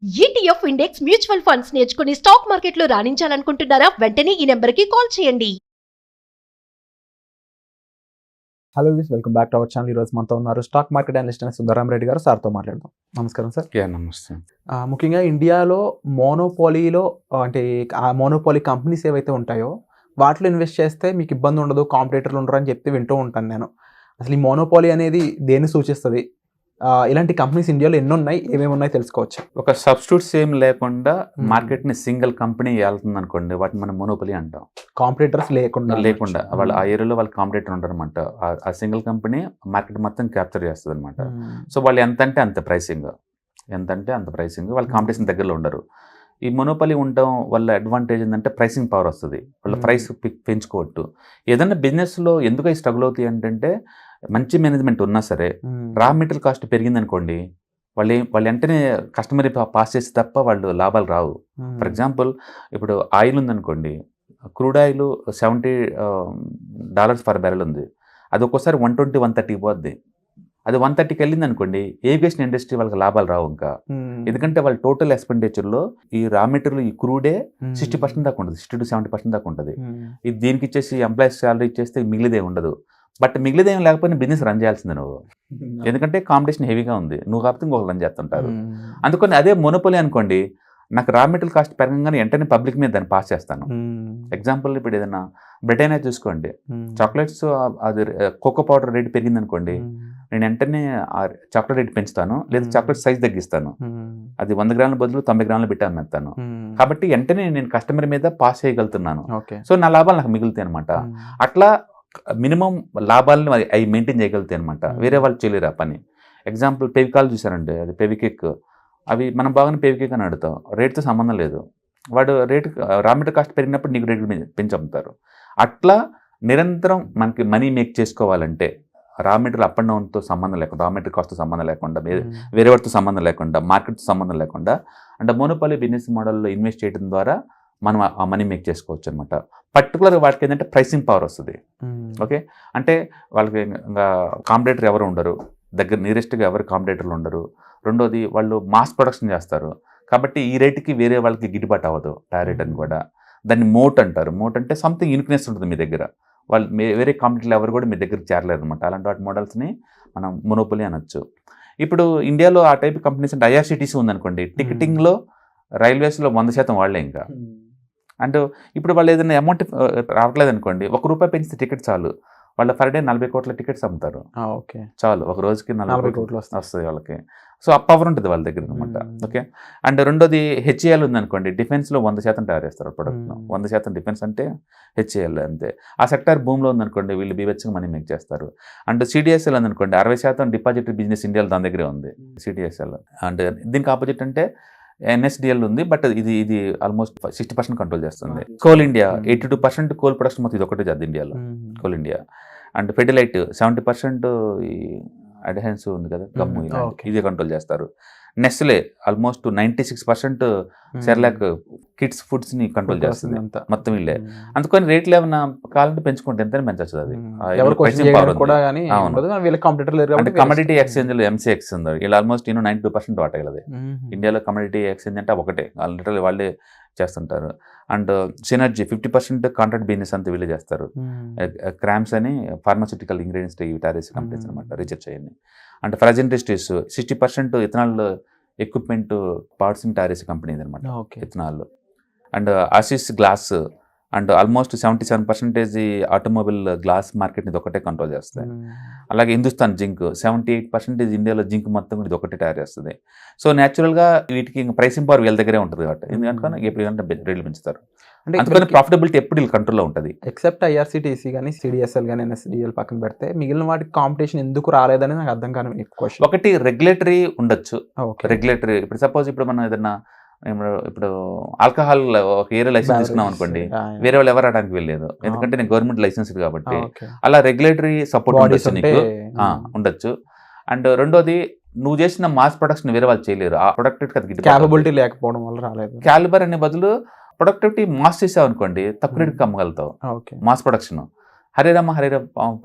ETF index mutual funds నేర్చుకుని stock మార్కెట్లో రాణించాలనుకుంటున్నారా? వెంటనే ఈ నెంబర్కి కాల్ చేయండి. Hello views, welcome back to our channel. ఈరోజు మనతో ఉన్నారు స్టాక్ మార్కెట్ అనలిస్ట్ అయిన సుందరం రెడ్డి గారు. సార్తో మాట్లాడదాం. నమస్కారం సార్. నమస్తే. ముఖ్యంగా ఇండియాలో మోనోపాలీలో అంటే ఆ మోనోపాలీ కంపెనీస్ ఏవైతే ఉంటాయో వాటిలో ఇన్వెస్ట్ చేస్తే మీకు ఇబ్బంది ఉండదు, కాంపిటేటర్లు ఉండరు అని చెప్పి వింటూ ఉంటాను నేను. అసలు ఈ మోనోపాలీ అనేది దేన్ని సూచిస్తుంది? ఇలాంటి కంపెనీస్ ఇండియాలో ఎన్ని ఉన్నాయి, ఏమేమి ఉన్నాయి తెలుసుకోవచ్చు. ఒక సబ్స్టిట్యూట్స్ ఏం లేకుండా మార్కెట్ ని సింగిల్ కంపెనీ వెళ్తుంది అనుకోండి, వాటిని మనం మోనోపలీ అంటాం. కాంపిటేటర్స్ లేకుండా వాళ్ళ ఆ ఏరియాలో వాళ్ళ కాంపిటేటర్ ఉంటారు అనమాట. ఆ సింగిల్ కంపెనీ మార్కెట్ మొత్తం క్యాప్చర్ చేస్తుంది అనమాట. సో వాళ్ళు ఎంత అంటే అంత ప్రైసింగ్, వాళ్ళ కాంపిటీషన్ దగ్గరలో ఉండరు. ఈ మోనోపలీ ఉండడం వల్ల అడ్వాంటేజ్ ఏంటంటే ప్రైసింగ్ పవర్ వస్తుంది. వాళ్ళ ప్రైస్ పెంచుకోవట్టు. ఏదైనా బిజినెస్లో ఎందుకు అవి స్ట్రగుల్ అవుతాయి అంటే, మంచి మేనేజ్మెంట్ ఉన్నా సరే రా మెటీరియల్ కాస్ట్ పెరిగింది అనుకోండి, వాళ్ళు వెంటనే కస్టమర్ పాస్ చేసి తప్ప వాళ్ళు లాభాలు రావు. ఫర్ ఎగ్జాంపుల్, ఇప్పుడు ఆయిల్ ఉందనుకోండి, క్రూడ్ ఆయిల్ $70 పర్ బ్యారెల్ ఉంది. అది ఒక్కోసారి 120, 130 పోద్ది. అది 130కి వెళ్ళింది అనుకోండి, ఏవియేషన్ ఇండస్ట్రీ వాళ్ళకి లాభాలు రావు ఇంకా. ఎందుకంటే వాళ్ళ టోటల్ ఎక్స్పెండిచర్లో ఈ రా మెటీరియల్, ఈ క్రూడే 60% దాకా ఉంటుంది, 60 to 70% దాకా ఉంటుంది. ఇది దీనికి ఇచ్చేసి ఎంప్లాయీస్ శాలరీ ఇచ్చేస్తే మిగిలిదే ఉండదు. బట్ మిగిలిదేం లేకపోయినా బిజినెస్ రన్ చేయాల్సిందే నువ్వు, ఎందుకంటే కాంపిటీషన్ హెవీగా ఉంది. నువ్వు కాకపోతే ఇంకొకరు రన్ చేస్తుంటారు. అందుకని అదే మోనోపొలీ అనుకోండి, నాకు రా మెటీరియల్ కాస్ట్ పెరగంగానే వెంటనే పబ్లిక్ మీద దాన్ని పాస్ చేస్తాను. ఎగ్జాంపుల్, ఇప్పుడు ఏదైనా బ్రిటైనా చూసుకోండి, చాక్లెట్స్ అది కోకో పౌడర్ రేట్ పెరిగింది అనుకోండి, నేను వెంటనే ఆ చాక్లెట్ రేట్ పెంచుతాను, లేదా చాక్లెట్ సైజ్ తగ్గిస్తాను. అది 100 గ్రాముల బదులు 90 గ్రాములు పెట్టి అమ్మేస్తాను. కాబట్టి వెంటనే నేను కస్టమర్ మీద పాస్ చేయగలుగుతున్నాను. సో నా లాభాలు నాకు మిగులుతాయి అనమాట. అట్లా మినిమం లాభాలను అవి మెయింటైన్ చేయగలుగుతాయి అనమాట. వేరే వాళ్ళు చేయలేరు ఆ పని. ఎగ్జాంపుల్, పెవికాల్ చూసారండి, అది పెవికిక్. అవి మనం బాగానే పెవికిక్ అని అడుగుతాం, రేట్తో సంబంధం లేదు. వాడు రేటు రా మెటీరియల్ కాస్ట్ పెరిగినప్పుడు నీకు రేట్లు పెంచి అమ్ముతారు. అట్లా నిరంతరం మనకి మనీ మేక్ చేసుకోవాలంటే రా మెటీరియల్ అప్ అండ్ డౌన్తో సంబంధం లేకుండా, రా మెటీరియల్ కాస్ట్తో సంబంధం లేకుండా, వేరే వాటితో సంబంధం లేకుండా, మార్కెట్తో సంబంధం లేకుండా, అంటే మోనోపాలీ బిజినెస్ మోడల్లో ఇన్వెస్ట్ చేయడం ద్వారా మనం ఆ మనీ మేక్ చేసుకోవచ్చు అనమాట. పర్టికులర్గా వాటికి ఏంటంటే ప్రైసింగ్ పవర్ వస్తుంది. ఓకే, అంటే వాళ్ళకి ఇంకా కాంపిటేటర్ ఎవరు ఉండరు, దగ్గర నియరెస్ట్గా ఎవరు కాంపిటేటర్లు ఉండరు. రెండోది, వాళ్ళు మాస్ ప్రొడక్షన్ చేస్తారు కాబట్టి ఈ రేటుకి వేరే వాళ్ళకి గిట్టుబాటు అవ్వదు టారెట్ అని కూడా. దాన్ని మోట్ అంటారు. మోట్ అంటే సంథింగ్ యూనిక్నెస్ ఉంటుంది మీ దగ్గర, వాళ్ళు వేరే కాంపిటేటర్లు ఎవరు కూడా మీ దగ్గరికి చేరలేరు అనమాట. అలాంటి వాటి మోడల్స్ని మనం మోనోపొలీ అనొచ్చు. ఇప్పుడు ఇండియాలో ఆ టైప్ కంపెనీస్ అంటే ఐఆర్సిటీసీ ఉందనుకోండి, టికెటింగ్లో రైల్వేస్లో 100% వాళ్ళే ఇంకా. అండ్ ఇప్పుడు వాళ్ళు ఏదైనా అమౌంట్ రావట్లేదు అనుకోండి, ₹1 పెంచితే టికెట్ చాలు, వాళ్ళ ఫర్ డే 40 కోట్ల టికెట్స్ అమ్ముతారు. ఓకే, చాలు, ఒక రోజుకి 40 కోట్లు వస్తుంది వాళ్ళకి. సో ఆ పవర్ ఉంటుంది వాళ్ళ దగ్గర అనమాట. ఓకే, అండ్ రెండోది హెచ్ఏఎల్ ఉందనుకోండి, డిఫెన్స్లో 100% తయారు చేస్తారు ప్రొడక్ట్. 100% డిఫెన్స్ అంటే హెచ్ఏఎల్ అంతే. ఆ సెక్టార్ భూమిలో ఉందనుకోండి, వీళ్ళు బీవెచ్చగా మనీ మేక్ చేస్తారు. అండ్ సిడిఎస్ఎల్ ఉందనుకోండి, 60% డిపాజిటరీ బిజినెస్ ఇండియాలో దాని దగ్గరే ఉంది సిడిఎస్ఎల్. అండ్ దీనికి ఆపోజిట్ అంటే ఎన్ఎస్డిఎల్ ఉంది, బట్ ఇది ఆల్మోస్ట్ 60% కంట్రోల్ చేస్తుంది. కోల్ ఇండియా 82% కోల్ ప్రొడక్షన్ మొత్తం ఇది ఒకటే చేద్ది ఇండియాలో, కోల్ ఇండియా. అండ్ ఫెడిలైట్ 70% ఈ అడ్హెన్స్ ఉంది కదా, గమ్ము, ఇదే కంట్రోల్ చేస్తారు. నెస్లే ఆల్మోస్ట్ 96% సెర్లాక్ కిడ్స్ ఫుడ్స్ని కంట్రోల్ చేస్తుంది, మొత్తం వీళ్ళే. అందుకని రేట్లు ఏమైనా కావాలంటే పెంచుకుంటే ఎంతైనా పెంచచ్చు. అది అంటే కమోడిటీ ఎక్స్చేంజ్లో ఎంసీఎక్స్ ఉంది, వీళ్ళు ఆల్మోస్ట్ 92% వాటగలది. ఇండియాలో కమోడిటీ ఎక్స్చేంజ్ అంటే ఒకటే, లిటరల్ వాళ్ళే చేస్తుంటారు. అండ్ సినర్జీ 50% కాంట్రాక్ట్ బిజినెస్ అంతా వీళ్ళు చేస్తారు. క్రామ్స్ అని ఫార్మాస్యూటికల్ ఇంగ్రీడియంట్స్ టారేసి కంపెనీస్ అనమాట, రీసెర్చ్ అయ్యింది. And Praj industries 60% ethanol equipment పార్ట్స్ని టారేసి కంపెనీ అనమాట, ఇథనాల్. అండ్ ఆసిస్ glass and almost 77% automobile glass మార్కెట్ని ఇది ఒకటే కంట్రోల్ చేస్తుంది. అలాగే హిందుస్థాన్ జింక్ 78% ఇండియాలో జింక్ మొత్తం ఇది ఒకటే తయారు చేస్తుంది. సో న్యాచురల్గా వీటికి ప్రైసింగ్ పవర్ వీళ్ళ దగ్గరే ఉంటుంది కాబట్టి ఎందుకంటే ఎప్పుడు రేట్లు పెంచుతారు. అంటే అందుకని ప్రాఫిటబిలిటీ ఎప్పుడు వీళ్ళ కంట్రోల్లో ఉంటుంది. ఎక్సెప్ట్ ఐఆర్సిటీసీ కానీ సిడిఎస్ఎల్ కానీ ఎన్ఎస్డిఎల్ పక్కన పెడితే మిగిలిన వాటికి కాంపిటీషన్ ఎందుకు రాలేదని నాకు అర్థం కాని క్వశ్చన్. ఒకటి రెగ్యులేటరీ ఉండొచ్చు. రెగ్యులేటరీ ఇప్పుడు సపోజ్ ఇప్పుడు మనం ఏదన్నా ఇప్పుడు ఆల్కహాల్ ఒక ఏరియా లైసెన్స్ తీసుకున్నాం అనుకోండి, వేరే వాళ్ళు ఎవరు రావడానికి వెళ్ళలేదు, ఎందుకంటే నేను గవర్నమెంట్ లైసెన్స్ కాబట్టి. అలా రెగ్యులేటరీ సపోర్ట్ ఉండొచ్చు, నీకు ఉండొచ్చు. అండ్ రెండోది, నువ్వు చేసిన మాస్ ప్రొడక్షన్ వేరే వాళ్ళు చేయలేరు, ఆ ప్రొడక్టివిటీ క్యాపబిలిటీ లేకపోవడం వల్ల రాలేదు. క్యాలిబర్ అనే బదులు ప్రొడక్టివిటీ మాస్ చేసావు అనుకోండి, తక్కువ రేటుకి అమ్మగలుగుతావు. మాస్ ప్రొడక్షన్ హరిరామ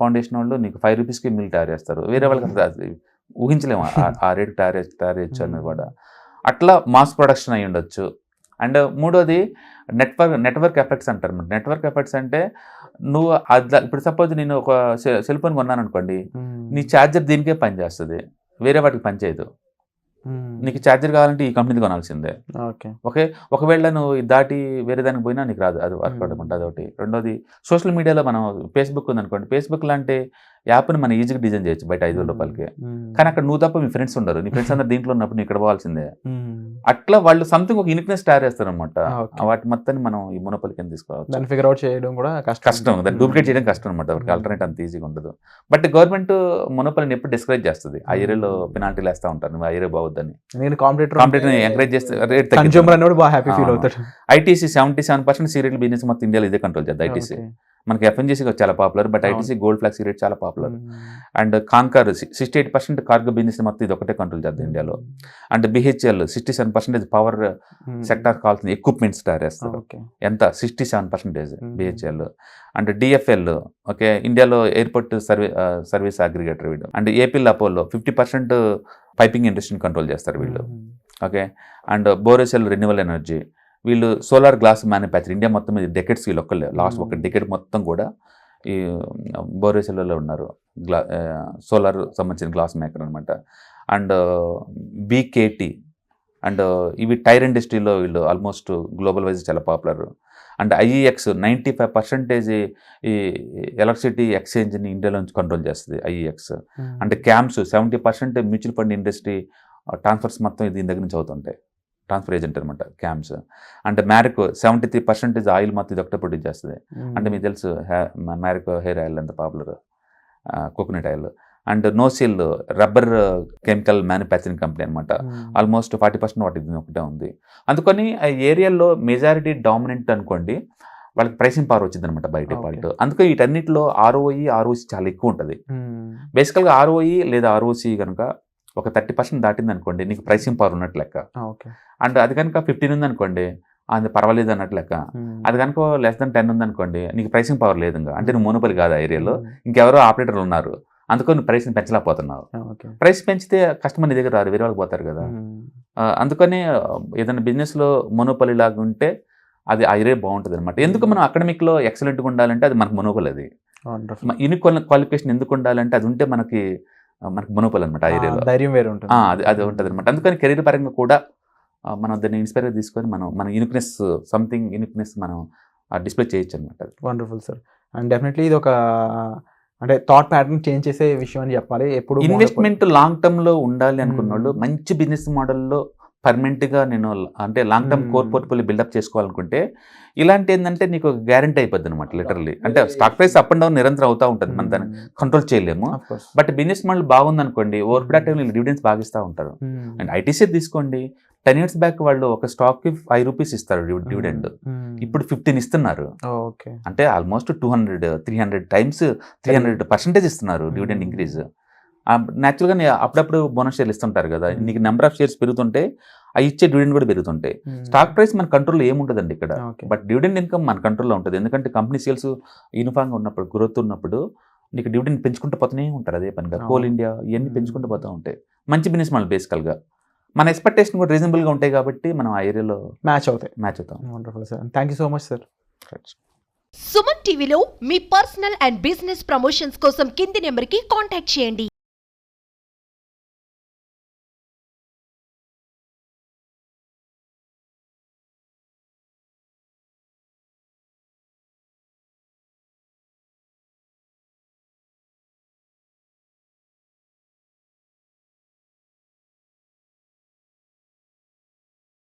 ఫౌండేషన్ వాళ్ళు నీకు ₹5కి మిల్ తయారు చేస్తారు, వేరే వాళ్ళకి ఊహించలేము ఆ రేటు తయారు చేయొచ్చు అనేది కూడా. అట్లా మాస్ ప్రొడక్షన్ అయి ఉండొచ్చు. అండ్ మూడోది నెట్వర్క్ ఎఫెక్ట్స్ అంటారు. నెట్వర్క్ ఎఫెక్ట్స్ అంటే నువ్వు ఇప్పుడు సపోజ్ నేను ఒక సెల్ ఫోన్ కొన్నాను అనుకోండి, నీ ఛార్జర్ దీనికే పనిచేస్తుంది, వేరే వాటికి పనిచేయదు. నీకు ఛార్జర్ కావాలంటే ఈ కంపెనీది కొనాల్సిందే. ఓకే, ఒకవేళ నువ్వు దాటి వేరే దానికి పోయినా నీకు రాదు, అది వర్క్ అవుతుంది. అదొకటి. రెండోది సోషల్ మీడియాలో మనం ఫేస్బుక్ ఉందనుకోండి, ఫేస్బుక్ లాంటి యాప్ని మనం ఈజీగా డిజైన్ చేయొచ్చు బయట 5,000 రూపాయలకి. కానీ అక్కడ నువ్వు తప్ప మీ ఫ్రెండ్స్ ఉండరు, నీ ఫ్రెండ్స్ అందరు దీంట్లో ఉన్నప్పుడు నువ్వు ఇక్కడ పోవాల్సిందే. అట్లా వాళ్ళు సంథింగ్ ఒక యూనిక్నెస్ తయారు చేస్తారు అనమాట. వాటి మొత్తాన్ని మనం ఈ మొనోపలి కింద తీసుకోవచ్చు. దాన్ని ఫిగర్ అవుట్ చేయడం కూడా కష్టం, దాన్ని డూప్లికేట్ చేయడం కష్టం అనమాట. వాటికి ఆల్టర్నేట్ అంత ఈజీగా ఉండదు. బట్ గవర్నమెంట్ మొనోపలిని ఎప్పుడు డిస్కరేజ్ చేస్తుంది, ఆ ఏరియాలో పెనాల్టీలు వేస్తూ ఉంటారు, నువ్వు ఆ ఏరియా బాగుద్దని. నేను కాంపిటేటర్ ఎంకరేజ్ చేస్తే ఐటీసీ 77% సీరియల్ బిజినెస్ మొత్తం ఇండియాలో ఇదే కంట్రోల్ చేద్దాం. ఐటీసీ మనకి ఎఫ్ఎన్జీసీ చాలా popular, but ITC gold flag cigarette చాలా పాపులర్. అండ్ కాన్కార్ 68% కార్గో బిజినెస్ మొత్తం ఇది ఒకటే కంట్రోల్ చేద్దాం ఇండియాలో. అండ్ బిహెచ్ఎల్ 67% పవర్ సెక్టార్ కావాల్సిన ఎక్విప్మెంట్స్ తయారు చేస్తారు. ఎంత 67% బిహెచ్ఎల్. అండ్ డిఎఫ్ఎల్ ఓకే, ఇండియాలో ఎయిర్పోర్ట్ సర్వీస్ అగ్రిగేటర్ వీళ్ళు. అండ్ ఏపీఎల్ అపోలో 50% పైపింగ్ ఇండస్ట్రీని కంట్రోల్ చేస్తారు వీళ్ళు. ఓకే, అండ్ బోరెసెల్ రెన్యూవల్ ఎనర్జీ వీళ్ళు సోలార్ గ్లాస్ మ్యానుఫ్యాక్చర్ ఇండియా మొత్తం మీద డెకెట్స్ వీళ్ళు ఒక్కళ్ళే, లాస్ట్ ఒక డెకెట్ మొత్తం కూడా ఈ బోరెసెల్లో ఉన్నారు. సోలార్ సంబంధించిన గ్లాస్ మేకర్ అనమాట. అండ్ బీకేటీ అండ్ ఇవి టైర్ ఇండస్ట్రీలో వీళ్ళు ఆల్మోస్ట్ గ్లోబల్ వైజ్ చాలా పాపులర్. అండ్ ఐఈఎక్స్ 95% ఈ ఎలక్ట్రిసిటీ ఎక్స్చేంజ్ని ఇండియాలోంచి కంట్రోల్ చేస్తుంది ఐఈఎక్స్. అంటే cams 70% mutual fund industry transfers మొత్తం దీని దగ్గర నుంచి అవుతుంటాయి, ట్రాన్స్ఫర్ ఏజెంట్ అనమాట క్యామ్స్. అంటే మ్యారికో 73% ఆయిల్ మొత్తం ఇది ఒకటే ప్రొడ్యూస్ చేస్తుంది. అంటే మీకు తెలుసు మ్యారికో హెయిర్ ఆయిల్ ఎంత popular, coconut oil. And NOCIL rubber chemical manufacturing company అనమాట. ఆల్మోస్ట్ 40% వాటి ఒకటే ఉంది. అందుకని ఆ ఏరియాలో మెజారిటీ డామినెంట్ అనుకోండి, వాళ్ళకి ప్రైసింగ్ పవర్ వచ్చింది అనమాట బై డిఫాల్ట్. అందుకే వీటన్నిటిలో ROC చాలా ఎక్కువ ఉంటుంది. బేసికల్గా ROE లేదా ROC కనుక ఒక 30% దాటింది అనుకోండి, నీకు ప్రైసింగ్ పవర్ ఉన్నట్టు లెక్క. అండ్ అది కనుక 15 ఉంది అనుకోండి, అది పర్వాలేదు అన్నట్టు లెక్క. అది కనుక <10 ఉంది అనుకోండి, నీకు ప్రైసింగ్ పవర్ లేదు, ఇంకా అంటే నువ్వు మోనోపలి కాదు ఆ ఏరియాలో, ఇంకెవరో ఆపరేటర్లు ఉన్నారు, అందుకని నువ్వు ప్రైస్ని పెంచలేకపోతున్నావు. ప్రైస్ పెంచితే కస్టమర్ నీ దగ్గర రారు, వేరే వాళ్ళకి పోతారు కదా. అందుకని ఏదైనా బిజినెస్లో మోనోపలి లాగా ఉంటే అది ఆ ఏరియా బాగుంటుంది అనమాట. ఎందుకు మనం అకాడమిక్లో ఎక్సలెంట్గా ఉండాలంటే అది మనకు మోనోపలి. అది యూనిక్ క్వాలిఫికేషన్ ఎందుకు ఉండాలంటే అది ఉంటే మనకి మోనోపలి అనమాట. ఆ ఏరియాలో ధైర్యం వేరే ఉంటుంది, అది ఉంటుంది అనమాట. అందుకని కెరీర్ పరంగా కూడా మనం దాన్ని ఇన్స్పైర్ తీసుకొని మన యూనిక్నెస్ సంథింగ్ యూనిక్నెస్ మనం డిస్ప్లే చేయొచ్చు అనమాట. Wonderful sir. అండ్ డెఫినెట్లీ ఇది ఒక అంటే థాట్ ప్యాటర్న్ చేంజ్ చేసే విషయం అని చెప్పాలి. ఎప్పుడు ఇన్వెస్ట్మెంట్ లాంగ్ టర్మ్లో ఉండాలి అనుకున్న వాళ్ళు మంచి బిజినెస్ మోడల్లో పర్మనెంట్గా నేను అంటే long term core portfolio buildup చేసుకోవాలనుకుంటే ఇలాంటి ఏంటంటే నీకు గ్యారంటీ అయిపోద్ది అనమాట లిటరల్లీ. అంటే stock price up and down నిరంతరం అవుతూ ఉంటుంది, మనం దాన్ని కంట్రోల్ చేయలేము. బట్ బిజినెస్ మోడల్ బాగుంది అనుకోండి, ఓవర్ ప్రొడక్టివ్ డివిడెండ్స్ బాగా ఇస్తూ ఉంటారు. అండ్ ఐటీసీ తీసుకోండి, 10 years బ్యాక్ వాళ్ళు ఒక స్టాక్కి 5 rupees ఇస్తారు డివిడెండ్, ఇప్పుడు 15 ఇస్తున్నారు. అంటే ఆల్మోస్ట్ 200-300 times 300% ఇస్తున్నారు డివిడెండ్ ఇంక్రీజ్. న్యాచురల్గా అప్పుడప్పుడు బోనస్ షేర్లు ఇస్తుంటారు కదా, నీకు నెంబర్ ఆఫ్ షేర్స్ పెరుగుతుంటే అవి ఇచ్చే డివిడెండ్ కూడా పెరుగుతుంటాయి. స్టాక్ ప్రైస్ మన కంట్రోల్లో ఏముంటుందండి ఇక్కడ, బట్ డివిడెండ్ ఇన్కమ్ మన కంట్రోల్లో ఉంటుంది. ఎందుకంటే కంపెనీ సేల్స్ యూనిఫామ్గా ఉన్నప్పుడు, గ్రోత్ ఉన్నప్పుడు నీకు డివిడెండ్ పెంచుకుంటూ పోతూనే ఉంటారు. అదే పనిగా కోల్ ఇండియా ఇవన్నీ పెంచుకుంటూ పోతూ ఉంటాయి. మంచి బిజినెస్ మళ్ళీ బేసికల్గా మన ఎక్స్పెక్టేషన్ కూడా రీజనబుల్గా ఉంటాయి కాబట్టి మనం ఆ ఏరియాలో మ్యాచ్ అవుతాం. Wonderful sir, thank you so much sir. Suman టీవీలో మీ పర్సనల్ అండ్ బిజినెస్ ప్రమోషన్స్ కోసం కింది నెంబర్కి కాంటాక్ట్ చేయండి.